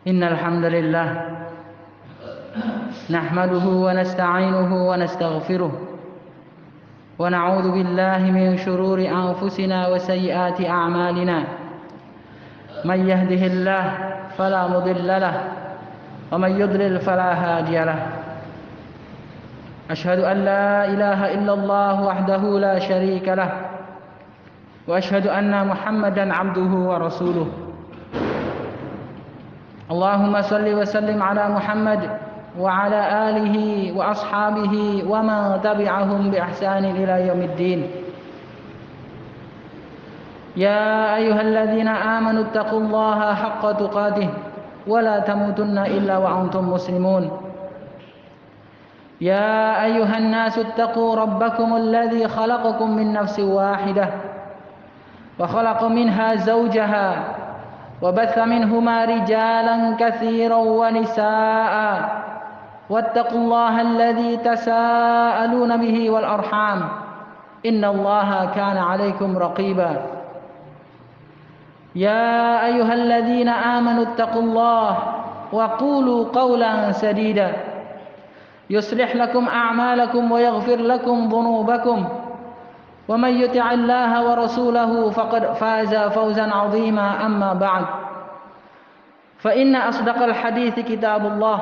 إن الحمد لله نحمده ونستعينه ونستغفره ونعوذ بالله من شرور أنفسنا وسيئات أعمالنا من يهده الله فلا مضل له ومن يضلل فلا هادي له أشهد أن لا إله إلا الله وحده لا شريك له وأشهد أن محمدا عبده ورسوله اللهم صل وسلم على محمد وعلى آله وأصحابه ومن تبعهم بإحسان إلى يوم الدين يا أيها الذين آمنوا اتقوا الله حق تقاته ولا تموتن إلا وأنتم مسلمون يا أيها الناس اتقوا ربكم الذي خلقكم من نفس واحدة وخلق منها زوجها وبث منهما رجالا كثيرا ونساء واتقوا الله الذي تساءلون به والأرحام إن الله كان عليكم رقيبا يا أيها الذين آمنوا اتقوا الله وقولوا قولا سديدا يصلح لكم أعمالكم ويغفر لكم ذنوبكم ومن يطع الله ورسوله فقد فاز فوزا عظيما أما بعد فإن أصدق الحديث كتاب الله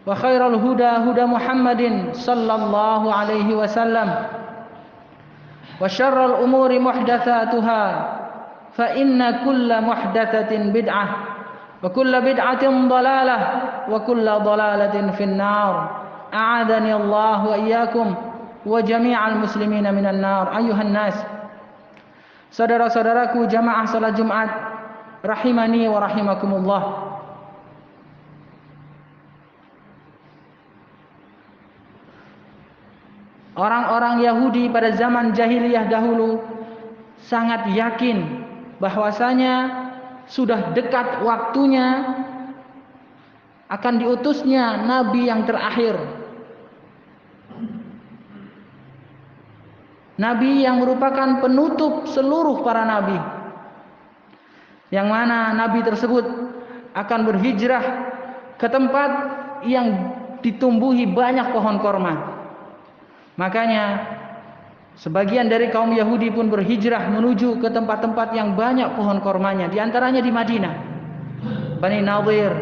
وخير الهدى هدى محمد صلى الله عليه وسلم وشر الأمور محدثاتها فإن كل محدثة بدعة وكل بدعة ضلالة وكل ضلالة في النار أعاذني الله وإياكم وجميع المسلمين من النار أيها الناس. Saudara-saudaraku jamaah salat Jumat rahimani wa rahimakumullah. Orang-orang Yahudi pada zaman jahiliyah dahulu sangat yakin bahwasanya sudah dekat waktunya akan diutusnya nabi yang terakhir, nabi yang merupakan penutup seluruh para nabi, yang mana nabi tersebut akan berhijrah ke tempat yang ditumbuhi banyak pohon korma. Makanya sebagian dari kaum Yahudi pun berhijrah menuju ke tempat-tempat yang banyak pohon kormanya, di antaranya di Madinah. Bani Nadir,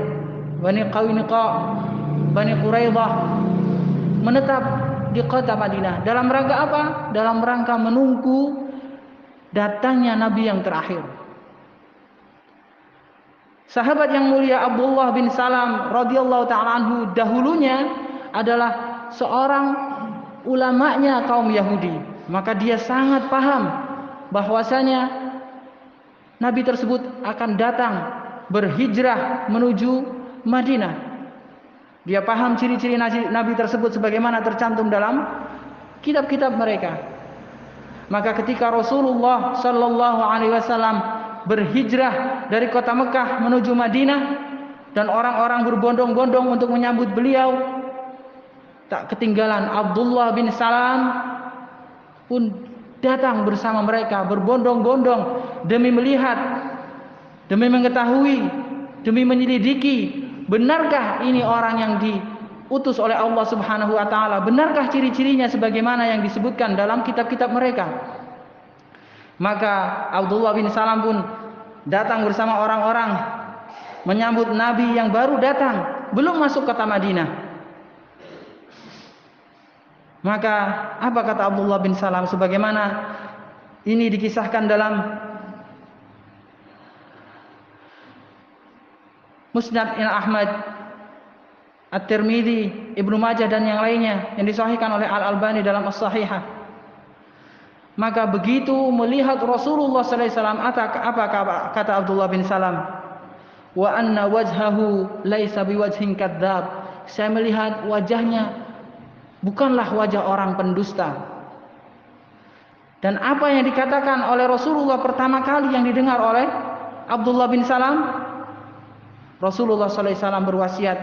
Bani Qainuqa, Bani Quraidah menetap di kota Madinah. Dalam rangka apa? Dalam rangka menunggu datangnya nabi yang terakhir. Sahabat yang mulia Abdullah bin Salam radhiyallahu ta'ala anhu dahulunya adalah seorang ulamanya kaum Yahudi. Maka dia sangat paham bahwasanya nabi tersebut akan datang berhijrah menuju Madinah. Dia paham ciri-ciri nabi tersebut sebagaimana tercantum dalam kitab-kitab mereka. Maka ketika Rasulullah sallallahu alaihi wasallam berhijrah dari kota Mekah menuju Madinah dan orang-orang berbondong-bondong untuk menyambut beliau, tak ketinggalan Abdullah bin Salam pun datang bersama mereka berbondong-bondong demi melihat, demi mengetahui, demi menyelidiki, benarkah ini orang yang diutus oleh Allah Subhanahu wa taala? Benarkah ciri-cirinya sebagaimana yang disebutkan dalam kitab-kitab mereka? Maka Abdullah bin Salam pun datang bersama orang-orang menyambut nabi yang baru datang, belum masuk kota Madinah. Maka apa kata Abdullah bin Salam sebagaimana ini dikisahkan dalam Musnad Imam Ahmad, At-Tirmidzi, Ibnu Majah dan yang lainnya yang disahihkan oleh Al-Albani dalam As-Sahihah. Maka begitu melihat Rasulullah sallallahu alaihi wasallam, apa kata Abdullah bin Salam? Wa anna wajhahu laisa biwajhin kadzdzab. Saya melihat wajahnya bukanlah wajah orang pendusta. Dan apa yang dikatakan oleh Rasulullah pertama kali yang didengar oleh Abdullah bin Salam, Rasulullah sallallahu alaihi wasallam berwasiat,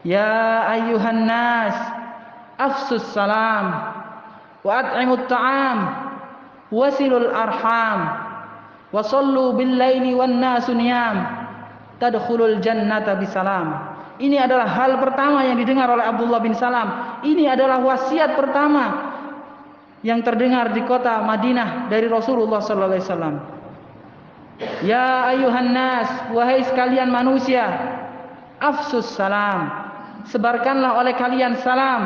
"Ya ayyuhan nas, afsus salam wa at'imut ta'am wasilul arham wa sallu bil laili wan nasu niyam tadkhulul jannata bisalam. Ini adalah hal pertama yang didengar oleh Abdullah bin Salam. Ini adalah wasiat pertama yang terdengar di kota Madinah dari Rasulullah sallallahu alaihi wasallam. Ya ayuhan nas, wahai sekalian manusia, afsus salam, sebarkanlah oleh kalian salam,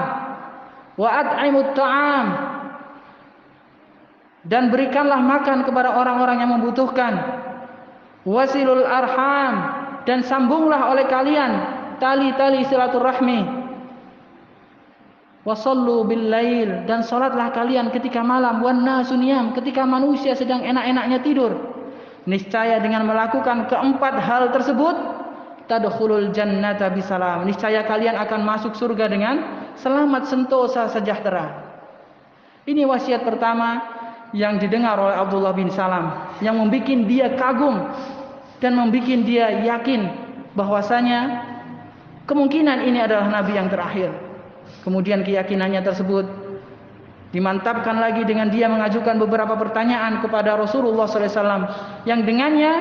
wa at'imut ta'am, dan berikanlah makan kepada orang-orang yang membutuhkan, wasilul arham, dan sambunglah oleh kalian tali-tali silaturahmi, wasallu bil lail, dan salatlah kalian ketika malam, wan nasu niyam, ketika manusia sedang enak-enaknya tidur. Niscaya dengan melakukan keempat hal tersebut, tadkhulul jannata bisalam, niscaya kalian akan masuk surga dengan selamat, sentosa, sejahtera. Ini wasiat pertama yang didengar oleh Abdullah bin Salam, yang membuat dia kagum dan membuat dia yakin bahwasanya kemungkinan ini adalah nabi yang terakhir. Kemudian keyakinannya tersebut dimantapkan lagi dengan dia mengajukan beberapa pertanyaan kepada Rasulullah SAW, yang dengannya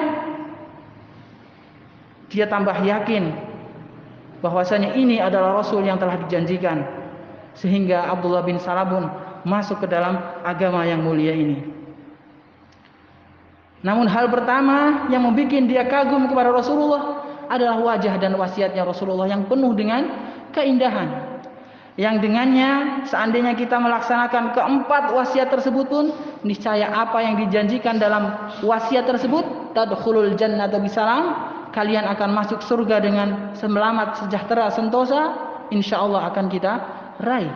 dia tambah yakin bahwasanya ini adalah Rasul yang telah dijanjikan, sehingga Abdullah bin Salam pun masuk ke dalam agama yang mulia ini. Namun hal pertama yang membuat dia kagum kepada Rasulullah adalah wajah dan wasiatnya Rasulullah yang penuh dengan keindahan, yang dengannya seandainya kita melaksanakan keempat wasiat tersebut pun, niscaya apa yang dijanjikan dalam wasiat tersebut, tadkhulul jannata bisalam, kalian akan masuk surga dengan selamat, sejahtera, sentosa, insyaallah akan kita raih.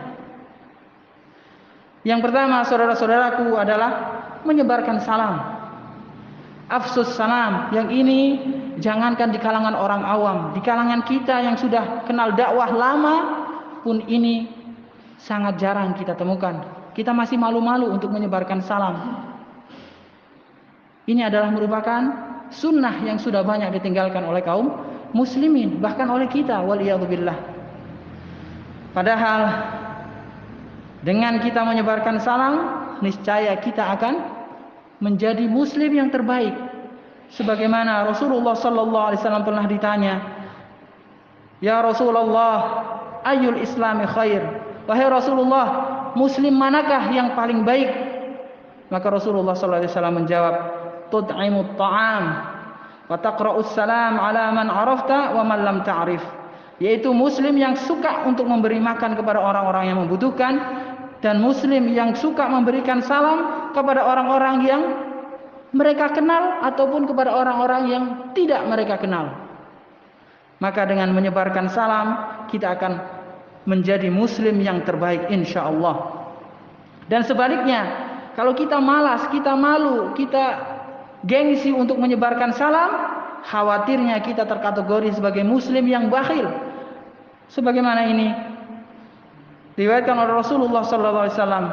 Yang pertama, saudara-saudaraku, adalah menyebarkan salam, afsus salam. Yang ini jangankan di kalangan orang awam, di kalangan kita yang sudah kenal dakwah lama pun ini sangat jarang kita temukan. Kita masih malu-malu untuk menyebarkan salam. Ini adalah merupakan sunnah yang sudah banyak ditinggalkan oleh kaum muslimin, bahkan oleh kita, waliyadzubillah. Padahal dengan kita menyebarkan salam, niscaya kita akan menjadi muslim yang terbaik. Sebagaimana Rasulullah sallallahu alaihi wasallam pernah ditanya, "Ya Rasulullah, ayyul islami khair?" Wahai Rasulullah, muslim manakah yang paling baik? Maka Rasulullah sallallahu alaihi wasallam menjawab, "Tud'imut ta'am wa taqra'us salam ala man 'arafta wa man lam ta'rif." Yaitu muslim yang suka untuk memberi makan kepada orang-orang yang membutuhkan, dan muslim yang suka memberikan salam kepada orang-orang yang mereka kenal ataupun kepada orang-orang yang tidak mereka kenal. Maka dengan menyebarkan salam, kita akan menjadi muslim yang terbaik insyaallah. Dan sebaliknya, kalau kita malas, kita malu, kita gengsi untuk menyebarkan salam, khawatirnya kita terkategori sebagai muslim yang bakhil. Sebagaimana ini diriwayatkan oleh Rasulullah sallallahu alaihi wasallam,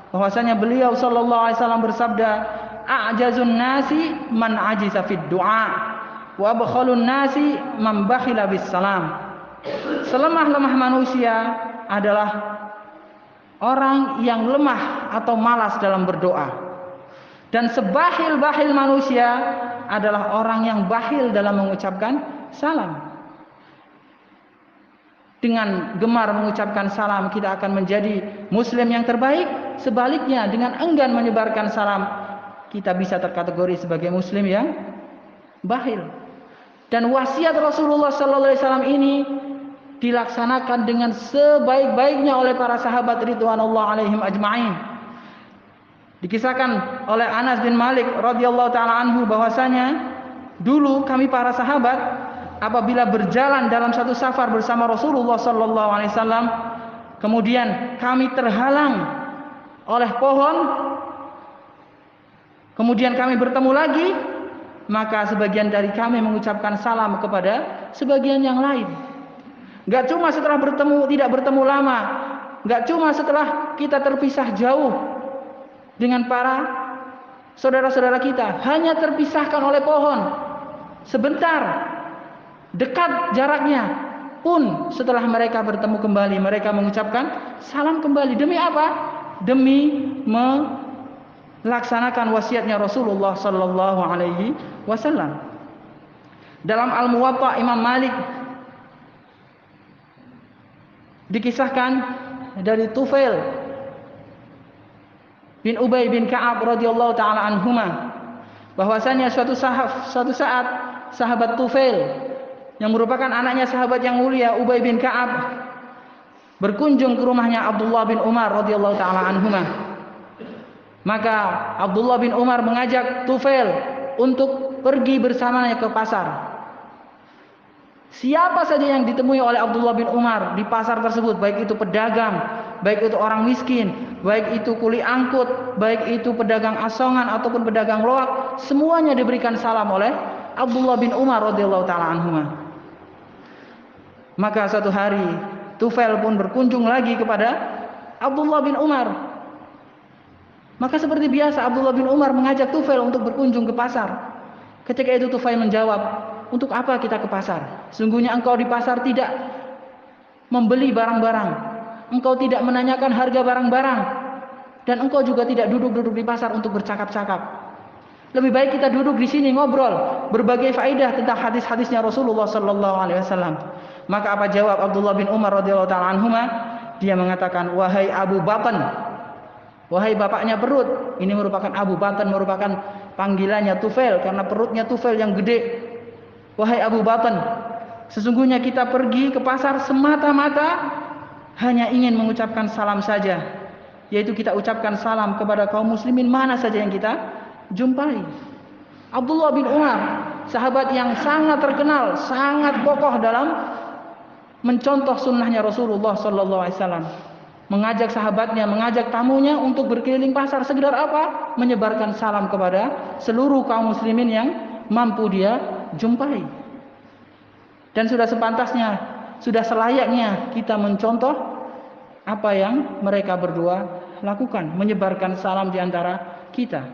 bahwasanya beliau sallallahu alaihi wasallam bersabda, "A'jazun nasi man ajiza fid du'a, wa abkhalun nasi man bakhila bis salam." Selemah-lemah manusia adalah orang yang lemah atau malas dalam berdoa, dan sebakhil-bakhil manusia adalah orang yang bakhil dalam mengucapkan salam. Dengan gemar mengucapkan salam, kita akan menjadi muslim yang terbaik. Sebaliknya, dengan enggan menyebarkan salam, kita bisa terkategori sebagai muslim yang bakhil. Dan wasiat Rasulullah sallallahu alaihi wasallam ini dilaksanakan dengan sebaik-baiknya oleh para sahabat ridwanullah alaihim ajma'in. Dikisahkan oleh Anas bin Malik radhiyallahu taala anhu bahwasanya dulu kami para sahabat apabila berjalan dalam satu safar bersama Rasulullah sallallahu alaihi wasallam, kemudian kami terhalang oleh pohon, kemudian kami bertemu lagi, maka sebagian dari kami mengucapkan salam kepada sebagian yang lain. Gak cuma setelah bertemu, tidak bertemu lama, gak cuma setelah kita terpisah jauh dengan para saudara-saudara kita, hanya terpisahkan oleh pohon sebentar, dekat jaraknya, pun setelah mereka bertemu kembali, mereka mengucapkan salam kembali. Demi apa? Demi melaksanakan wasiatnya Rasulullah sallallahu alaihi wasallam. Dalam Al-Muwatta Imam Malik dikisahkan dari Tufail bin Ubay bin Ka'ab radhiyallahu taala anhuma bahwasanya suatu saat sahabat Tufail yang merupakan anaknya sahabat yang mulia Ubay bin Ka'ab berkunjung ke rumahnya Abdullah bin Umar radhiyallahu taala anhuma. Maka Abdullah bin Umar mengajak Tufail untuk pergi bersamanya ke pasar. Siapa saja yang ditemui oleh Abdullah bin Umar di pasar tersebut, baik itu pedagang, baik itu orang miskin, baik itu kuli angkut, baik itu pedagang asongan ataupun pedagang loak, semuanya diberikan salam oleh Abdullah bin Umar radhiyallahu taala anhuma. Maka satu hari Tufail pun berkunjung lagi kepada Abdullah bin Umar. Maka seperti biasa Abdullah bin Umar mengajak Tufail untuk berkunjung ke pasar. Ketika itu Tufail menjawab, "Untuk apa kita ke pasar? Sungguhnya engkau di pasar tidak membeli barang-barang. Engkau tidak menanyakan harga barang-barang. Dan engkau juga tidak duduk-duduk di pasar untuk bercakap-cakap. Lebih baik kita duduk di sini ngobrol, berbagai faedah tentang hadis-hadisnya Rasulullah sallallahu alaihi wasallam." Maka apa jawab Abdullah bin Umar radhiyallahu taala anhuma? Dia mengatakan, "Wahai Abu Batan." Wahai bapaknya perut. Ini merupakan Abu Batan, merupakan panggilannya Tufail karena perutnya Tufail yang gede. Wahai Abu Batan, sesungguhnya kita pergi ke pasar semata-mata hanya ingin mengucapkan salam saja, yaitu kita ucapkan salam kepada kaum muslimin mana saja yang kita jumpai. Abdullah bin Umar, sahabat yang sangat terkenal, sangat kokoh dalam mencontoh sunnahnya Rasulullah sallallahu alaihi wasallam, mengajak sahabatnya, mengajak tamunya untuk berkeliling pasar. Sekedar apa? Menyebarkan salam kepada seluruh kaum muslimin yang mampu dia jumpai. Dan sudah sepantasnya, sudah selayaknya kita mencontoh apa yang mereka berdua lakukan, menyebarkan salam di antara kita.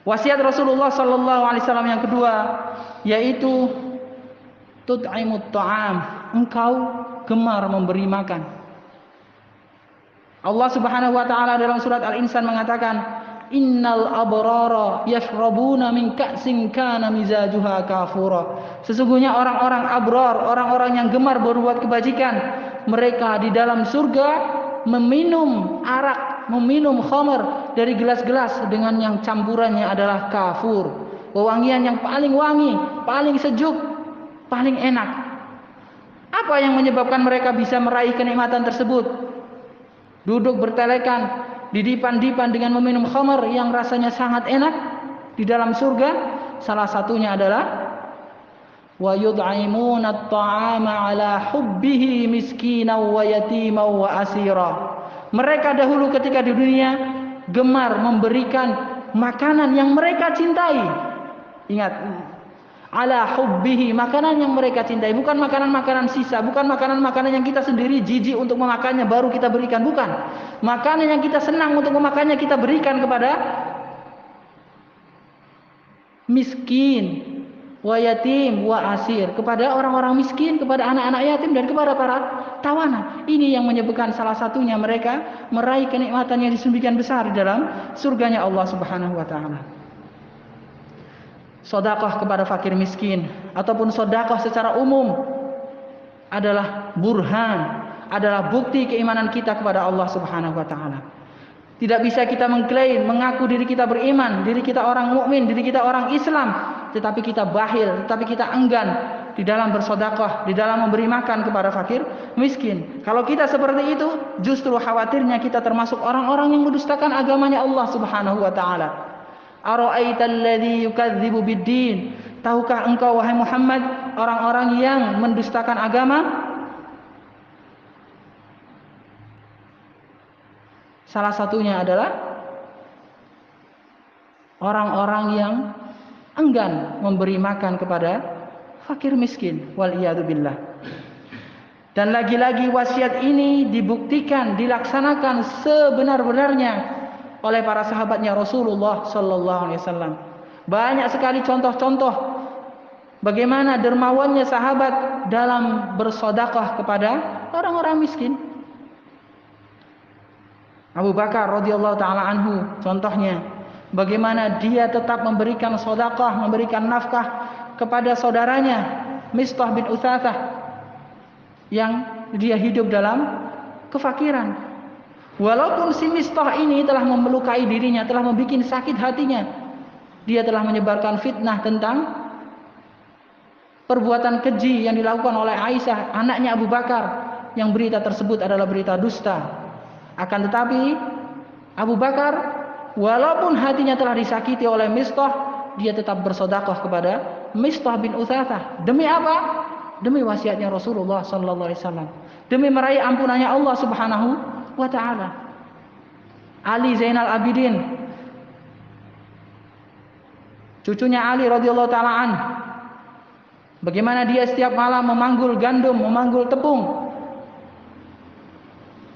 Wasiat Rasulullah sallallahu alaihi wasallam yang kedua yaitu tut'imut ta'am, engkau gemar memberi makan. Allah Subhanahu wa taala dalam surat Al-Insan mengatakan, "Innal abrara yashrabuna min ka'sin kana mizajuha kafura." Sesungguhnya orang-orang abrar, orang-orang yang gemar berbuat kebajikan, mereka di dalam surga meminum arak, meminum khamar dari gelas-gelas dengan yang campurannya adalah kafur, wewangian yang paling wangi, paling sejuk, paling enak. Apa yang menyebabkan mereka bisa meraih kenikmatan tersebut? Duduk bertelekan, didipan-dipan dengan meminum khamar yang rasanya sangat enak di dalam surga. Salah satunya adalah wa yud'imuna at-ta'ama 'ala hubbihi miskinan wa yatiman wa asira. Mereka dahulu ketika di dunia gemar memberikan makanan yang mereka cintai. Ingat, ala hubbihi, makanan yang mereka cintai, bukan makanan-makanan sisa, bukan makanan-makanan yang kita sendiri jijik untuk memakannya baru kita berikan, bukan. Makanan yang kita senang untuk memakannya kita berikan kepada miskin, wa yatim, wa asir, kepada orang-orang miskin, kepada anak-anak yatim dan kepada para tawanan. Ini yang menyebabkan salah satunya mereka meraih kenikmatan yang sedemikian besar di dalam surganya Allah Subhanahu wa taala. Sedekah kepada fakir miskin ataupun sedekah secara umum adalah burhan, adalah bukti keimanan kita kepada Allah Subhanahu wa taala. Tidak bisa kita mengklaim, mengaku diri kita beriman, diri kita orang mukmin, diri kita orang Islam, tetapi kita bakhil, tetapi kita enggan di dalam bersedekah, di dalam memberi makan kepada fakir miskin. Kalau kita seperti itu, justru khawatirnya kita termasuk orang-orang yang mendustakan agamanya Allah Subhanahu wa taala. Ara'aital ladzi yukadzibu biddin, tahukah engkau wahai Muhammad orang-orang yang mendustakan agama? Salah satunya adalah orang-orang yang enggan memberi makan kepada fakir miskin, wal iyadu billah. Dan lagi-lagi wasiat ini dibuktikan, dilaksanakan sebenar-benarnya oleh para sahabatnya Rasulullah sallallahu alaihi wasallam. Banyak sekali contoh-contoh bagaimana dermawannya sahabat dalam bersedekah kepada orang-orang miskin. Abu Bakar radhiyallahu taala anhu contohnya, bagaimana dia tetap memberikan sedekah, memberikan nafkah kepada saudaranya Mistah bin Utsatsah yang dia hidup dalam kefakiran. Walaupun si Mistah ini telah memelukai dirinya, telah membuat sakit hatinya, dia telah menyebarkan fitnah tentang perbuatan keji yang dilakukan oleh Aisyah, anaknya Abu Bakar, yang berita tersebut adalah berita dusta. Akan tetapi Abu Bakar, walaupun hatinya telah disakiti oleh Mistah, dia tetap bersedekah kepada Mistah bin Utsatsah. Demi apa? Demi wasiatnya Rasulullah sallallahu alaihi wasallam, demi meraih ampunannya Allah Subhanahu wa taala. Ali Zainal Abidin, cucunya Ali radhiyallahu taala an, bagaimana dia setiap malam memanggul gandum, memanggul tepung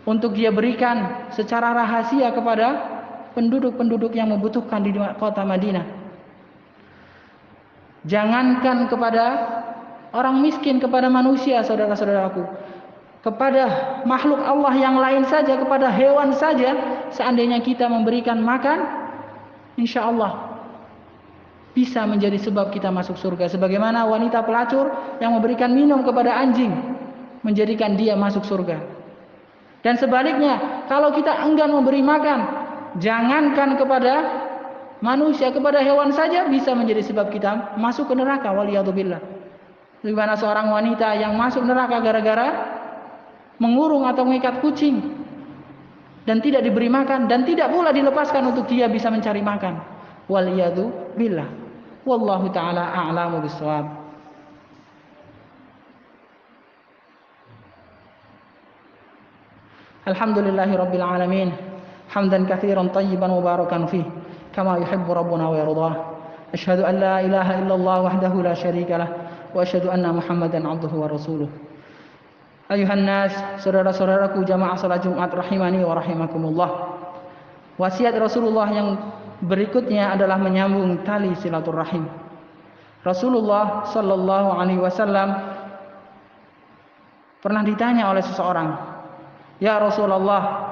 untuk dia berikan secara rahasia kepada penduduk-penduduk yang membutuhkan di kota Madinah. Jangankan kepada orang miskin, kepada manusia, saudara-saudaraku, kepada makhluk Allah yang lain saja, kepada hewan saja, seandainya kita memberikan makan, insya Allah bisa menjadi sebab kita masuk surga. Sebagaimana wanita pelacur yang memberikan minum kepada anjing, menjadikan dia masuk surga. Dan sebaliknya, kalau kita enggan memberi makan, jangankan kepada manusia, kepada hewan saja bisa menjadi sebab kita masuk ke neraka. Waliyadzubillah. Bagaimana seorang wanita yang masuk neraka gara-gara mengurung atau mengikat kucing dan tidak diberi makan, dan tidak pula dilepaskan untuk dia bisa mencari makan. Waliyadzubillah. Wallahu ta'ala a'lamu bissawab. Alhamdulillahi rabbil alamin, hamdan katsiran tayyiban mubarakan fih, kama yuhibbu rabbuna wa yardah. Asyhadu an la ilaha illallah wahdahu la syarika lah, wa asyhadu anna Muhammadan abduhu wa rasuluh. Ayuhan nas, saudara-saudaraku jamaah salat Jumat rahimani wa rahimakumullah. Wasiat Rasulullah yang berikutnya adalah menyambung tali silaturahim. Rasulullah sallallahu alaihi wasallam pernah ditanya oleh seseorang, "Ya Rasulullah,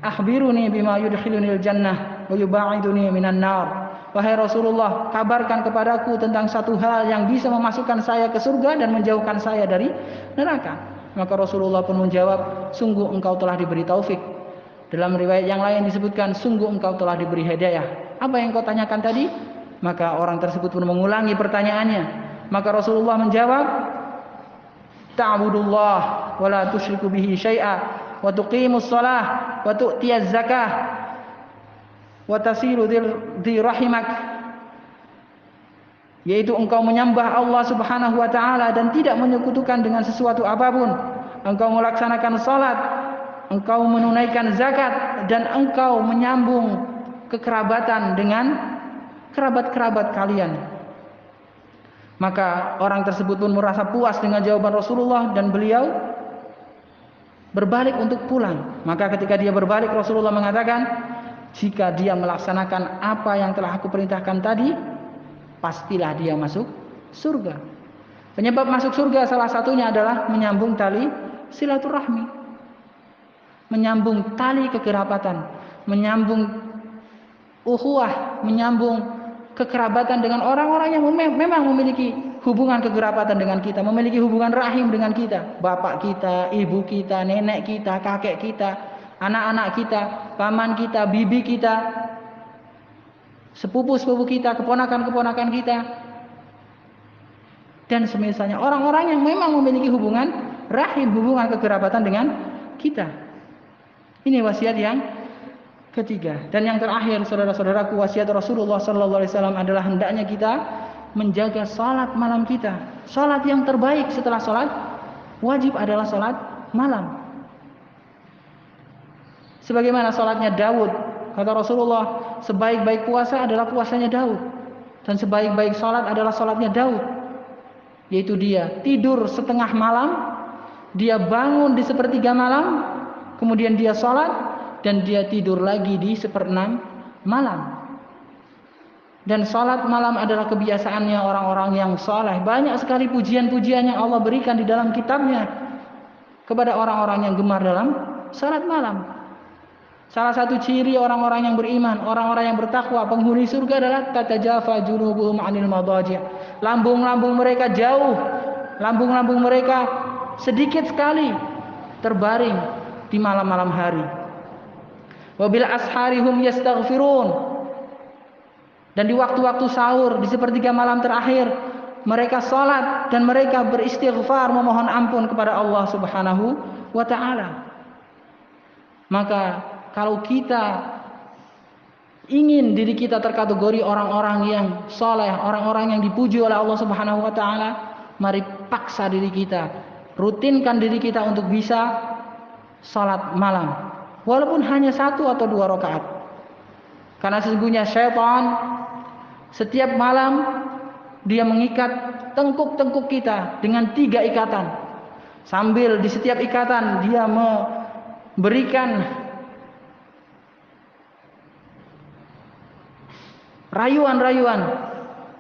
akhbiruni bima yudkhilunil jannah wa yubaiduni minan nar." Wahai Rasulullah, kabarkan kepadaku tentang satu hal yang bisa memasukkan saya ke surga dan menjauhkan saya dari neraka. Maka Rasulullah pun menjawab, sungguh engkau telah diberi taufik. Dalam riwayat yang lain disebutkan, sungguh engkau telah diberi hidayah. Apa yang kau tanyakan tadi? Maka orang tersebut pun mengulangi pertanyaannya. Maka Rasulullah menjawab, ta'budullah wa la tusyriku bihi syai'a wa tuqimus shalah wa tu'tiyaz zakah wa tasilu dhi rahimak, yaitu engkau menyembah Allah Subhanahu wa taala dan tidak menyekutukan dengan sesuatu apapun, engkau melaksanakan salat, engkau menunaikan zakat, dan engkau menyambung kekerabatan dengan kerabat-kerabat kalian. Maka orang tersebut pun merasa puas dengan jawaban Rasulullah dan beliau berbalik untuk pulang. Maka ketika dia berbalik, Rasulullah mengatakan, jika dia melaksanakan apa yang telah aku perintahkan tadi, pastilah dia masuk surga. Penyebab masuk surga salah satunya adalah menyambung tali silaturahmi, menyambung tali kekerabatan, menyambung ukhuwah, menyambung kekerabatan dengan orang-orang yang memang memiliki hubungan kekerabatan dengan kita, memiliki hubungan rahim dengan kita, bapak kita, ibu kita, nenek kita, kakek kita, anak-anak kita, paman kita, bibi kita, sepupu-sepupu kita, keponakan-keponakan kita, dan semisalnya orang-orang yang memang memiliki hubungan rahim, hubungan kekerabatan dengan kita. Ini wasiat yang ketiga. Dan yang terakhir, saudara-saudaraku, wasiat Rasulullah sallallahu alaihi wasallam adalah hendaknya kita menjaga salat malam kita. Salat yang terbaik setelah salat wajib adalah salat malam. Sebagaimana salatnya Daud, kata Rasulullah, sebaik-baik puasa adalah puasanya Daud, dan sebaik-baik salat adalah salatnya Daud, yaitu dia tidur setengah malam, dia bangun di sepertiga malam, kemudian dia salat, dan dia tidur lagi di seperenam malam. Dan salat malam adalah kebiasaannya orang-orang yang saleh. Banyak sekali pujian-pujian yang Allah berikan di dalam kitabnya kepada orang-orang yang gemar dalam salat malam. Salah satu ciri orang-orang yang beriman, orang-orang yang bertakwa, penghuni surga adalah tatajafa junubuhum 'anil madaji'. Lambung-lambung mereka jauh, lambung-lambung mereka sedikit sekali terbaring di malam-malam hari. Wa bil asharihum yastaghfirun. Dan di waktu-waktu sahur, di sepertiga malam terakhir, mereka salat dan mereka beristighfar, memohon ampun kepada Allah Subhanahu wa taala. Maka kalau kita ingin diri kita terkategori orang-orang yang soleh, orang-orang yang dipuji oleh Allah Subhanahu wa taala, mari paksa diri kita, rutinkan diri kita untuk bisa salat malam, walaupun hanya 1 atau 2 rakaat. Karena sesungguhnya syaitan setiap malam dia mengikat tengkuk-tengkuk kita dengan 3 ikatan. Sambil di setiap ikatan dia memberikan rayuan-rayuan,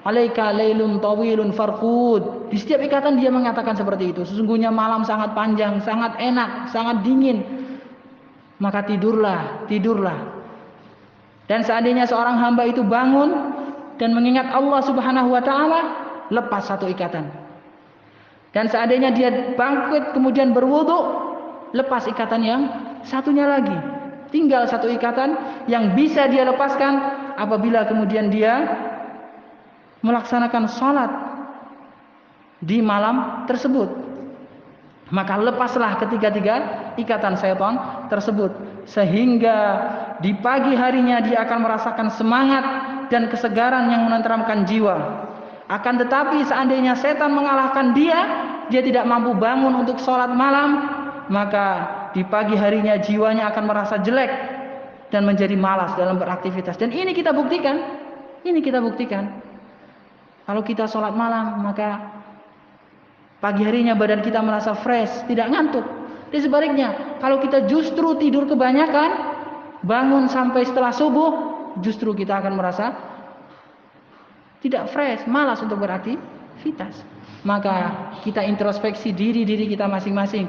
alaika lailun tawilun farqud. Di setiap ikatan dia mengatakan seperti itu. Sesungguhnya malam sangat panjang, sangat enak, sangat dingin. Maka tidurlah, tidurlah. Dan seandainya seorang hamba itu bangun dan mengingat Allah Subhanahu wa taala, lepas 1 ikatan. Dan seandainya dia bangkit kemudian berwudu, lepas ikatan yang satunya lagi. Tinggal 1 ikatan yang bisa dia lepaskan apabila kemudian dia melaksanakan salat di malam tersebut. Maka lepaslah ketiga-tiga ikatan syaitan tersebut, sehingga di pagi harinya dia akan merasakan semangat dan kesegaran yang menenteramkan jiwa. Akan tetapi seandainya setan mengalahkan dia tidak mampu bangun untuk salat malam, maka di pagi harinya jiwanya akan merasa jelek dan menjadi malas dalam beraktivitas. Dan ini kita buktikan. Ini kita buktikan. Kalau kita sholat malam, maka pagi harinya badan kita merasa fresh, tidak ngantuk. Dan sebaliknya, kalau kita justru tidur kebanyakan, bangun sampai setelah subuh, justru kita akan merasa tidak fresh, malas untuk beraktivitas. Maka kita introspeksi diri kita masing-masing.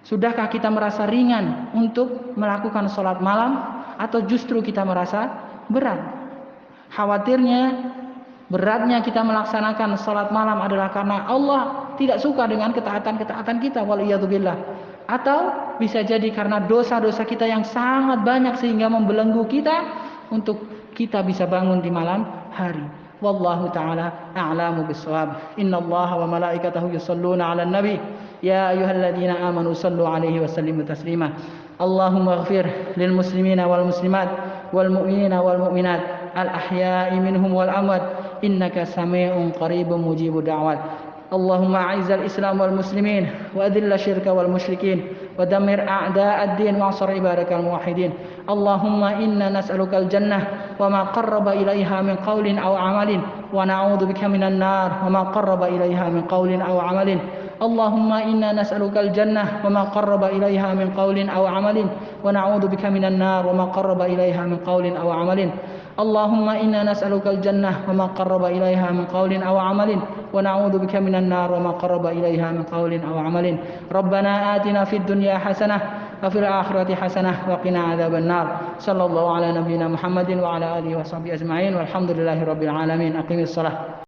Sudahkah kita merasa ringan untuk melakukan sholat malam, atau justru kita merasa berat? Khawatirnya beratnya kita melaksanakan sholat malam adalah karena Allah tidak suka dengan ketaatan-ketaatan kita, waliyadzubillah. Atau bisa jadi karena dosa-dosa kita yang sangat banyak sehingga membelenggu kita untuk kita bisa bangun di malam hari. Wallahu ta'ala a'lamu bis-shawab. Innallaha wa malaikatahu yusholluna 'alan nabi. Ya ayyuhalladzina amanu shallu 'alaihi wa sallimu taslima. Allahumma ighfir lil muslimina wal muslimat wal mu'minina wal mu'minat al ahya'i minhum wal amwat innaka sami'un qaribun mujibud da'wat. Allahumma a'izzal islam wal muslimin wa adhilla syirka wal musyrikin wa dammir a'da'ad din wa ansur ibadakal muwahhidin. Allahumma inna nas'alukal jannah wa ma qarraba ilaiha min qawlin aw amalin wa na'udzu bika minan nar wa ma qarraba ilaiha min qawlin aw amalin. Allahumma inna nas'alukal jannah wa ma qarraba ilaiha min qawlin aw amalin wa na'udzu bika minan nar wa ma qarraba ilaiha min qawlin aw amalin. Allahumma inna nas'alukal jannah wa ma qarraba ilaiha min qawlin aw amalin wa na'udzu bika minan nar wa ma qarraba ilaiha min qawlin aw amalin. Rabbana atina fid dunya hasanah wa fil akhirati hasanah wa qina adzaban nar. Sallallahu ala nabiyyina Muhammadin wa ala alihi wa sahbihi ajma'in walhamdulillahi rabbil alamin. Aqimis shalah.